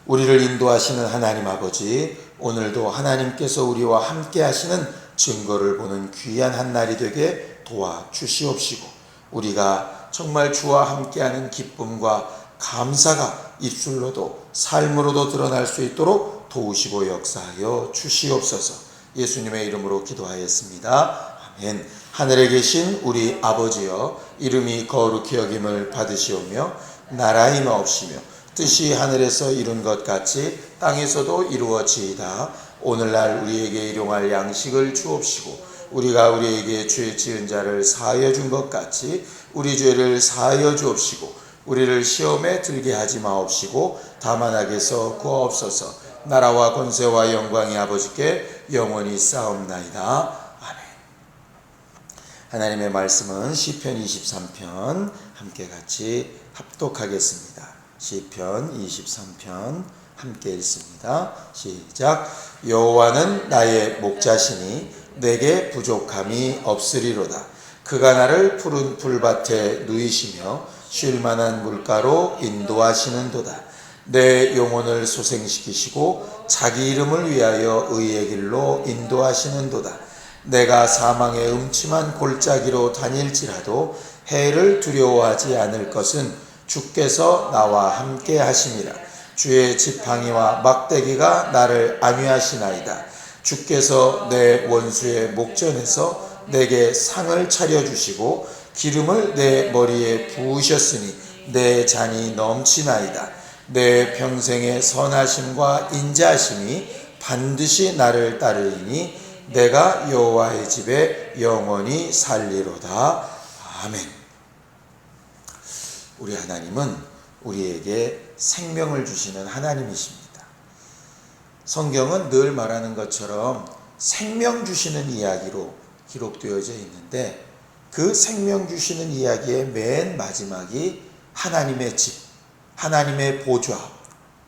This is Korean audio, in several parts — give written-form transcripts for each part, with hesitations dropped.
우리를 인도하시는 하나님 아버지, 오늘도 하나님께서 우리와 함께 하시는 증거를 보는 귀한 한 날이 되게 도와주시옵시고, 우리가 정말 주와 함께하는 기쁨과 감사가 입술로도 삶으로도 드러날 수 있도록 도우시고 역사하여 주시옵소서. 예수님의 이름으로 기도하였습니다. 아멘. 하늘에 계신 우리 아버지여, 이름이 거룩히 여김을 받으시오며 나라 임하옵시며 뜻이 하늘에서 이룬 것 같이 땅에서도 이루어지이다. 오늘날 우리에게 일용할 양식을 주옵시고, 우리가 우리에게 죄 지은 자를 사하여 준 것 같이 우리 죄를 사하여 주옵시고, 우리를 시험에 들게 하지 마옵시고 다만 악에서 구하옵소서. 나라와 권세와 영광이 아버지께 영원히 쌓옵나이다. 아멘. 하나님의 말씀은 시편 23편 함께 같이 합독하겠습니다. 시편 23편 함께 읽습니다. 시작. 여호와는 나의 목자시니 내게 부족함이 없으리로다. 그가 나를 푸른 풀밭에 누이시며 쉴만한 물가로 인도하시는도다. 내 영혼을 소생시키시고 자기 이름을 위하여 의의 길로 인도하시는도다. 내가 사망의 음침한 골짜기로 다닐지라도 해를 두려워하지 않을 것은 주께서 나와 함께 하심이라. 주의 지팡이와 막대기가 나를 안위하시나이다. 주께서 내 원수의 목전에서 내게 상을 차려주시고 기름을 내 머리에 부으셨으니 내 잔이 넘치나이다. 내 평생의 선하심과 인자하심이 반드시 나를 따르리니 내가 여호와의 집에 영원히 살리로다. 아멘. 우리 하나님은 우리에게 생명을 주시는 하나님이십니다. 성경은 늘 말하는 것처럼 생명 주시는 이야기로 기록되어져 있는데, 그 생명 주시는 이야기의 맨 마지막이 하나님의 집, 하나님의 보좌,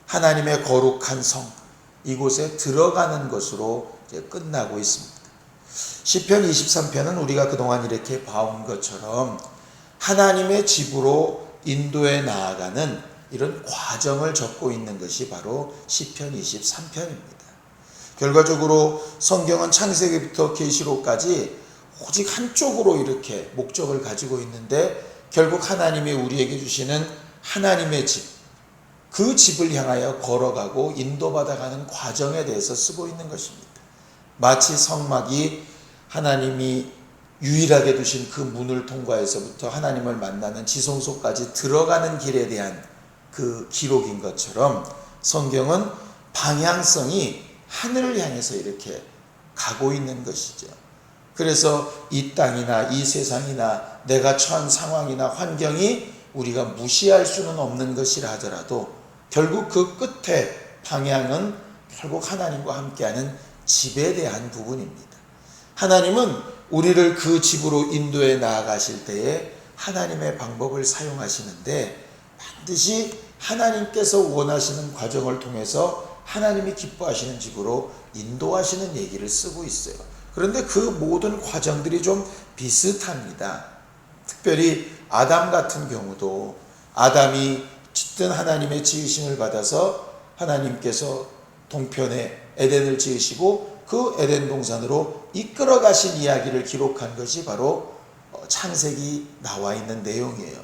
하나님의 거룩한 성, 이곳에 들어가는 것으로 이제 끝나고 있습니다. 시편 23편은 우리가 그동안 이렇게 봐온 것처럼 하나님의 집으로 인도해 나아가는 이런 과정을 적고 있는 것이 바로 시편 23편입니다. 결과적으로 성경은 창세기부터 계시록까지 오직 한쪽으로 이렇게 목적을 가지고 있는데, 결국 하나님이 우리에게 주시는 하나님의 집, 그 집을 향하여 걸어가고 인도받아가는 과정에 대해서 쓰고 있는 것입니다. 마치 성막이 하나님이 유일하게 두신 그 문을 통과해서부터 하나님을 만나는 지성소까지 들어가는 길에 대한 그 기록인 것처럼, 성경은 방향성이 하늘을 향해서 이렇게 가고 있는 것이죠. 그래서 이 땅이나 이 세상이나 내가 처한 상황이나 환경이 우리가 무시할 수는 없는 것이라 하더라도 결국 그 끝에 방향은 결국 하나님과 함께하는 집에 대한 부분입니다. 하나님은 우리를 그 집으로 인도해 나아가실 때에 하나님의 방법을 사용하시는데, 반드시 하나님께서 원하시는 과정을 통해서 하나님이 기뻐하시는 집으로 인도하시는 얘기를 쓰고 있어요. 그런데 그 모든 과정들이 좀 비슷합니다. 특별히 아담 같은 경우도 아담이 짙은 하나님의 지으심을 받아서 하나님께서 동편에 에덴을 지으시고 그 에덴 동산으로 이끌어 가신 이야기를 기록한 것이 바로 창세기 나와 있는 내용이에요.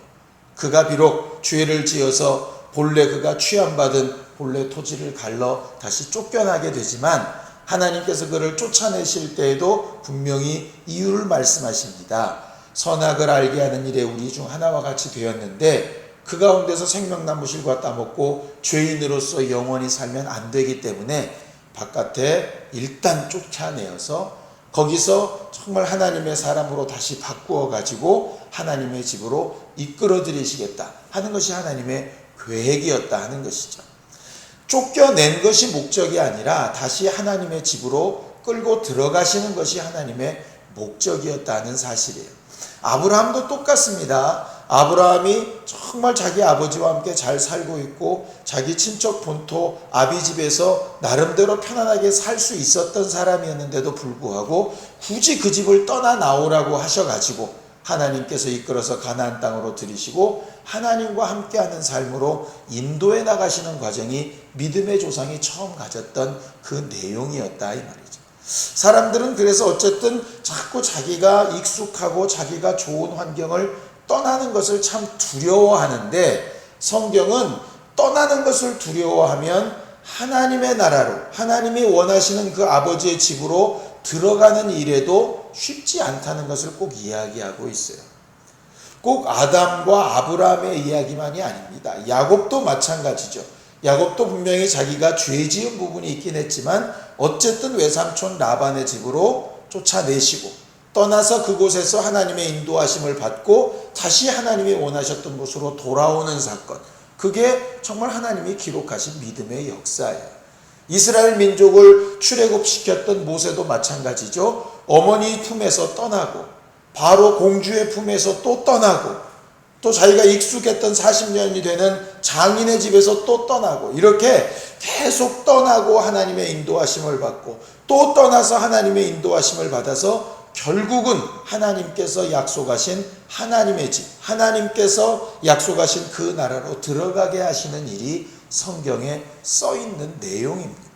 그가 비록 죄를 지어서 본래 그가 취함받은 본래 토지를 갈러 다시 쫓겨나게 되지만, 하나님께서 그를 쫓아내실 때에도 분명히 이유를 말씀하십니다. 선악을 알게 하는 일에 우리 중 하나와 같이 되었는데 그 가운데서 생명나무 실과 따먹고 죄인으로서 영원히 살면 안 되기 때문에 바깥에 일단 쫓아내어서 거기서 정말 하나님의 사람으로 다시 바꾸어 가지고 하나님의 집으로 이끌어 들이시겠다 하는 것이 하나님의 계획이었다 하는 것이죠. 쫓겨낸 것이 목적이 아니라 다시 하나님의 집으로 끌고 들어가시는 것이 하나님의 목적이었다는 사실이에요. 아브라함도 똑같습니다. 아브라함이 정말 자기 아버지와 함께 잘 살고 있고 자기 친척 본토 아비 집에서 나름대로 편안하게 살 수 있었던 사람이었는데도 불구하고 굳이 그 집을 떠나 나오라고 하셔가지고 하나님께서 이끌어서 가나안 땅으로 들이시고 하나님과 함께하는 삶으로 인도해 나가시는 과정이 믿음의 조상이 처음 가졌던 그 내용이었다 이 말이죠. 사람들은 그래서 어쨌든 자꾸 자기가 익숙하고 자기가 좋은 환경을 떠나는 것을 참 두려워하는데, 성경은 떠나는 것을 두려워하면 하나님의 나라로, 하나님이 원하시는 그 아버지의 집으로 들어가는 일에도 쉽지 않다는 것을 꼭 이야기하고 있어요. 꼭 아담과 아브라함의 이야기만이 아닙니다. 야곱도 마찬가지죠. 야곱도 분명히 자기가 죄 지은 부분이 있긴 했지만 어쨌든 외삼촌 라반의 집으로 쫓아내시고 떠나서 그곳에서 하나님의 인도하심을 받고 다시 하나님이 원하셨던 곳으로 돌아오는 사건, 그게 정말 하나님이 기록하신 믿음의 역사예요. 이스라엘 민족을 출애굽시켰던 모세도 마찬가지죠. 어머니 품에서 떠나고 바로 공주의 품에서 또 떠나고 또 자기가 익숙했던 40년이 되는 장인의 집에서 또 떠나고, 이렇게 계속 떠나고 하나님의 인도하심을 받고 또 떠나서 하나님의 인도하심을 받아서 결국은 하나님께서 약속하신 하나님의 집, 하나님께서 약속하신 그 나라로 들어가게 하시는 일이 성경에 써 있는 내용입니다.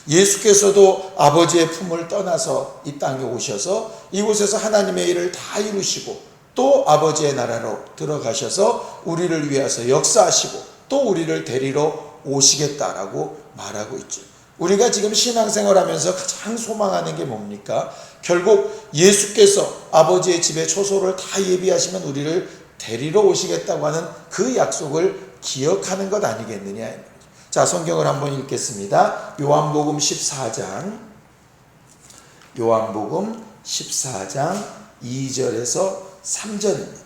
예수께서도 아버지의 품을 떠나서 이 땅에 오셔서 이곳에서 하나님의 일을 다 이루시고 또 아버지의 나라로 들어가셔서 우리를 위해서 역사하시고 또 우리를 데리러 오시겠다라고 말하고 있죠. 우리가 지금 신앙생활하면서 가장 소망하는 게 뭡니까? 결국 예수께서 아버지의 집에 초소를 다 예비하시면 우리를 데리러 오시겠다고 하는 그 약속을 기억하는 것 아니겠느냐. 자, 성경을 한번 읽겠습니다. 요한복음 14장 2절에서 3절입니다.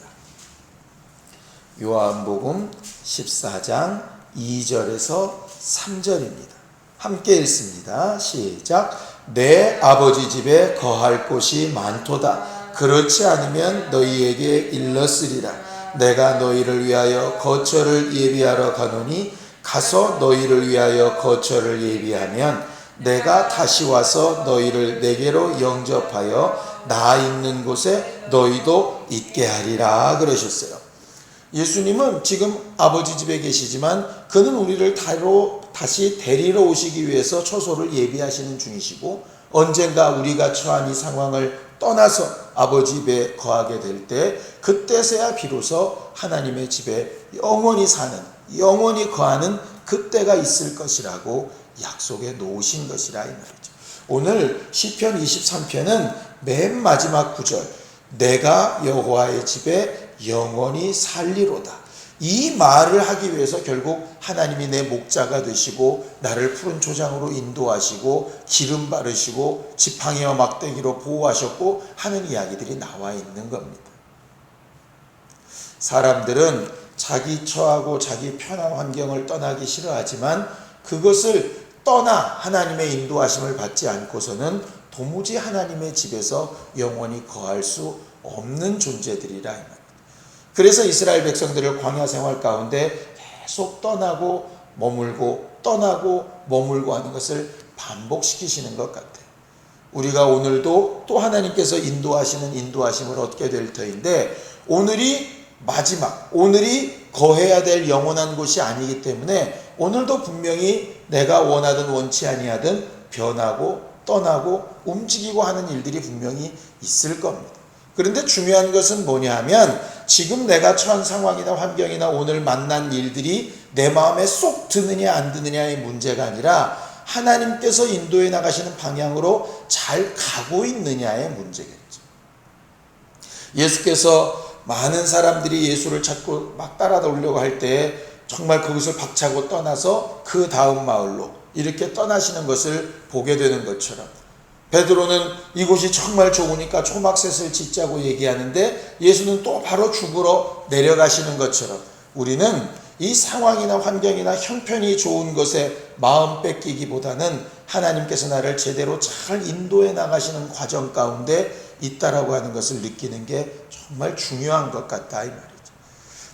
요한복음 14장 2절에서 3절입니다. 함께 읽습니다. 시작. 내 아버지 집에 거할 곳이 많도다. 그렇지 않으면 너희에게 일렀으리라. 내가 너희를 위하여 거처를 예비하러 가노니 가서 너희를 위하여 거처를 예비하면 내가 다시 와서 너희를 내게로 영접하여 나 있는 곳에 너희도 있게 하리라 그러셨어요. 예수님은 지금 아버지 집에 계시지만 그는 우리를 다시 데리러 오시기 위해서 초소를 예비하시는 중이시고, 언젠가 우리가 처한 이 상황을 떠나서 아버지 집에 거하게 될 때 그때서야 비로소 하나님의 집에 영원히 사는, 영원히 거하는 그때가 있을 것이라고 약속해 놓으신 것이라 이 말이죠. 오늘 시편 23편은 맨 마지막 구절, 내가 여호와의 집에 영원히 살리로다, 이 말을 하기 위해서 결국 하나님이 내 목자가 되시고 나를 푸른 초장으로 인도하시고 기름 바르시고 지팡이와 막대기로 보호하셨고 하는 이야기들이 나와 있는 겁니다. 사람들은 자기 처하고 자기 편한 환경을 떠나기 싫어하지만 그것을 떠나 하나님의 인도하심을 받지 않고서는 도무지 하나님의 집에서 영원히 거할 수 없는 존재들이라 이 말입니다. 그래서 이스라엘 백성들을 광야 생활 가운데 계속 떠나고 머물고 떠나고 머물고 하는 것을 반복시키시는 것 같아요. 우리가 오늘도 또 하나님께서 인도하시는 인도하심을 얻게 될 터인데, 오늘이 마지막, 오늘이 거해야 될 영원한 곳이 아니기 때문에 오늘도 분명히 내가 원하든 원치 아니하든 변하고 떠나고 움직이고 하는 일들이 분명히 있을 겁니다. 그런데 중요한 것은 뭐냐 하면 지금 내가 처한 상황이나 환경이나 오늘 만난 일들이 내 마음에 쏙 드느냐 안 드느냐의 문제가 아니라 하나님께서 인도해 나가시는 방향으로 잘 가고 있느냐의 문제겠죠. 예수께서 많은 사람들이 예수를 찾고 막 따라오려고 할 때 정말 그것을 박차고 떠나서 그 다음 마을로 이렇게 떠나시는 것을 보게 되는 것처럼, 베드로는 이곳이 정말 좋으니까 초막셋을 짓자고 얘기하는데 예수는 또 바로 죽으러 내려가시는 것처럼, 우리는 이 상황이나 환경이나 형편이 좋은 것에 마음 뺏기기보다는 하나님께서 나를 제대로 잘 인도해 나가시는 과정 가운데 있다라고 하는 것을 느끼는 게 정말 중요한 것 같다 이 말이죠.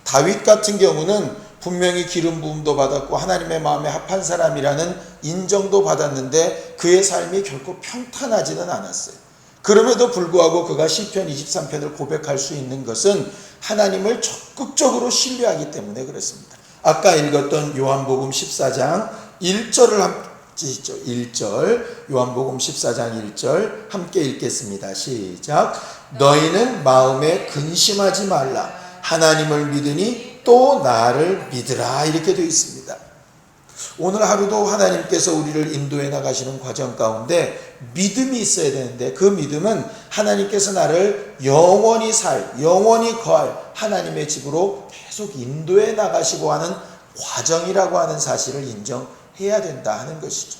다윗 같은 경우는 분명히 기름 부음도 받았고 하나님의 마음에 합한 사람이라는 인정도 받았는데 그의 삶이 결코 평탄하지는 않았어요. 그럼에도 불구하고 그가 시편 23편을 고백할 수 있는 것은 하나님을 적극적으로 신뢰하기 때문에 그렇습니다. 아까 읽었던 요한복음 14장 1절을 함께 읽죠. 1절 요한복음 14장 1절 함께 읽겠습니다. 시작. 너희는 마음에 근심하지 말라. 하나님을 믿으니 또 나를 믿으라. 이렇게 되어 있습니다. 오늘 하루도 하나님께서 우리를 인도해 나가시는 과정 가운데 믿음이 있어야 되는데 그 믿음은 하나님께서 나를 영원히 거할 하나님의 집으로 계속 인도해 나가시고 하는 과정이라고 하는 사실을 인정해야 된다 하는 것이죠.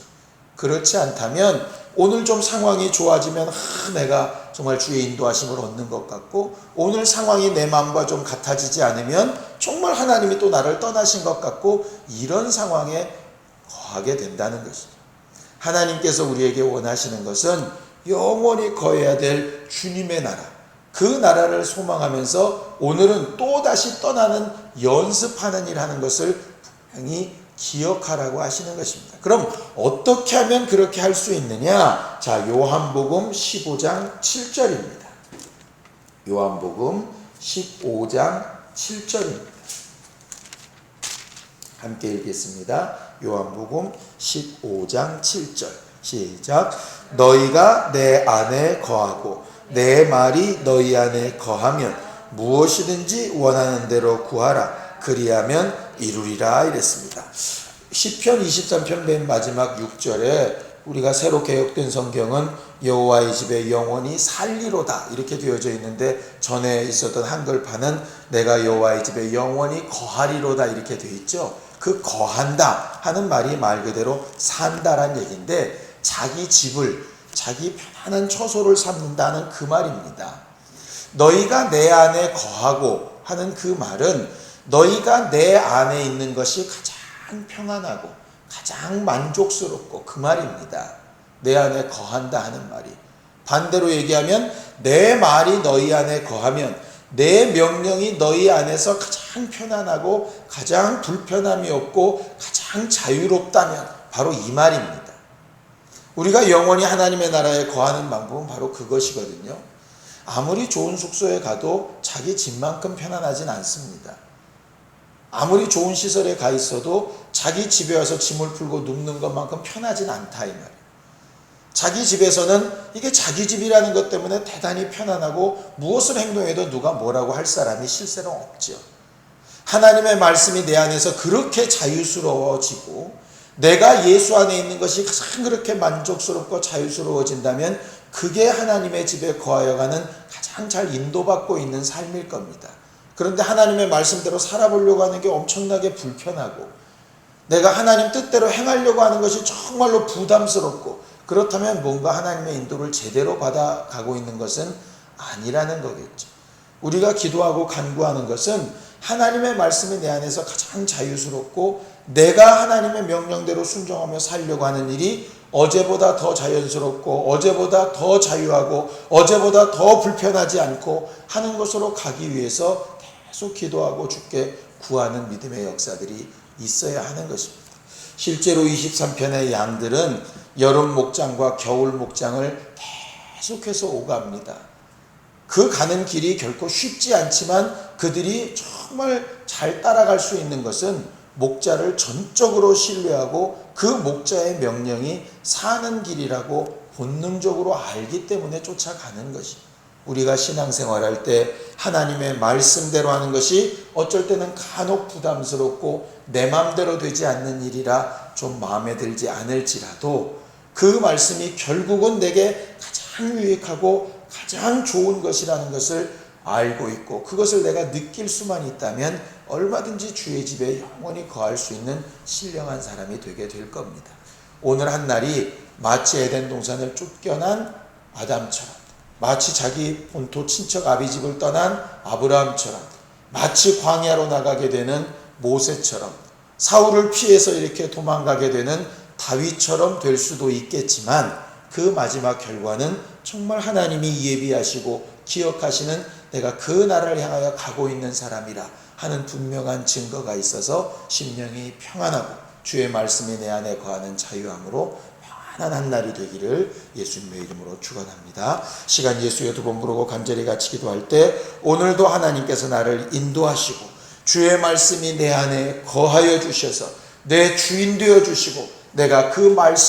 그렇지 않다면 오늘 좀 상황이 좋아지면 내가 정말 주의 인도하심을 얻는 것 같고, 오늘 상황이 내 마음과 좀 같아지지 않으면 정말 하나님이 또 나를 떠나신 것 같고, 이런 상황에 거하게 된다는 것이죠. 하나님께서 우리에게 원하시는 것은 영원히 거해야 될 주님의 나라, 그 나라를 소망하면서 오늘은 또다시 떠나는 연습하는 일 하는 것을 분명히 기억하라고 하시는 것입니다. 그럼 어떻게 하면 그렇게 할 수 있느냐? 자, 요한복음 15장 7절입니다. 요한복음 15장 7절입니다. 함께 읽겠습니다. 요한복음 15장 7절 시작. 너희가 내 안에 거하고 내 말이 너희 안에 거하면 무엇이든지 원하는 대로 구하라. 그리하면 이루리라 이랬습니다. 시편 23편 맨 마지막 6절에 우리가 새로 개혁된 성경은 여호와의 집에 영원히 살리로다 이렇게 되어져 있는데, 전에 있었던 한글판은 내가 여호와의 집에 영원히 거하리로다 이렇게 되어 있죠. 그 거한다 하는 말이 말 그대로 산다란 얘기인데, 자기 집을 자기 편안한 처소를 삼는다는 그 말입니다. 너희가 내 안에 거하고 하는 그 말은 너희가 내 안에 있는 것이 가장 평안하고 가장 만족스럽고 그 말입니다. 내 안에 거한다 하는 말이. 반대로 얘기하면 내 말이 너희 안에 거하면, 내 명령이 너희 안에서 가장 편안하고 가장 불편함이 없고 가장 자유롭다면 바로 이 말입니다. 우리가 영원히 하나님의 나라에 거하는 방법은 바로 그것이거든요. 아무리 좋은 숙소에 가도 자기 집만큼 편안하진 않습니다. 아무리 좋은 시설에 가 있어도 자기 집에 와서 짐을 풀고 눕는 것만큼 편하진 않다 이 말이에요. 자기 집에서는 이게 자기 집이라는 것 때문에 대단히 편안하고 무엇을 행동해도 누가 뭐라고 할 사람이 실제로 없죠. 하나님의 말씀이 내 안에서 그렇게 자유스러워지고 내가 예수 안에 있는 것이 가장 그렇게 만족스럽고 자유스러워진다면 그게 하나님의 집에 거하여가는 가장 잘 인도받고 있는 삶일 겁니다. 그런데 하나님의 말씀대로 살아보려고 하는 게 엄청나게 불편하고 내가 하나님 뜻대로 행하려고 하는 것이 정말로 부담스럽고, 그렇다면 뭔가 하나님의 인도를 제대로 받아가고 있는 것은 아니라는 거겠죠. 우리가 기도하고 간구하는 것은 하나님의 말씀이 내 안에서 가장 자유스럽고 내가 하나님의 명령대로 순종하며 살려고 하는 일이 어제보다 더 자연스럽고 어제보다 더 자유하고 어제보다 더 불편하지 않고 하는 것으로 가기 위해서 계속 기도하고 주께 구하는 믿음의 역사들이 있어야 하는 것입니다. 실제로 23편의 양들은 여름 목장과 겨울 목장을 계속해서 오갑니다. 그 가는 길이 결코 쉽지 않지만 그들이 정말 잘 따라갈 수 있는 것은 목자를 전적으로 신뢰하고 그 목자의 명령이 사는 길이라고 본능적으로 알기 때문에 쫓아가는 것입니다. 우리가 신앙생활할 때 하나님의 말씀대로 하는 것이 어쩔 때는 간혹 부담스럽고 내 마음대로 되지 않는 일이라 좀 마음에 들지 않을지라도 그 말씀이 결국은 내게 가장 유익하고 가장 좋은 것이라는 것을 알고 있고 그것을 내가 느낄 수만 있다면 얼마든지 주의 집에 영원히 거할 수 있는 신령한 사람이 되게 될 겁니다. 오늘 한 날이 마치 에덴 동산을 쫓겨난 아담처럼, 마치 자기 본토 친척 아비집을 떠난 아브라함처럼, 마치 광야로 나가게 되는 모세처럼, 사울을 피해서 이렇게 도망가게 되는 다윗처럼 될 수도 있겠지만 그 마지막 결과는 정말 하나님이 예비하시고 기억하시는 내가 그 나라를 향하여 가고 있는 사람이라 하는 분명한 증거가 있어서 심령이 평안하고 주의 말씀이 내 안에 거하는 자유함으로 편안한 날이 되기를 예수님의 이름으로 축원합니다. 시간 예수여 두 번 부르고 간절히 같이 기도할 때 오늘도 하나님께서 나를 인도하시고 주의 말씀이 내 안에 거하여 주셔서 내 주인 되어 주시고 내가 그 말씀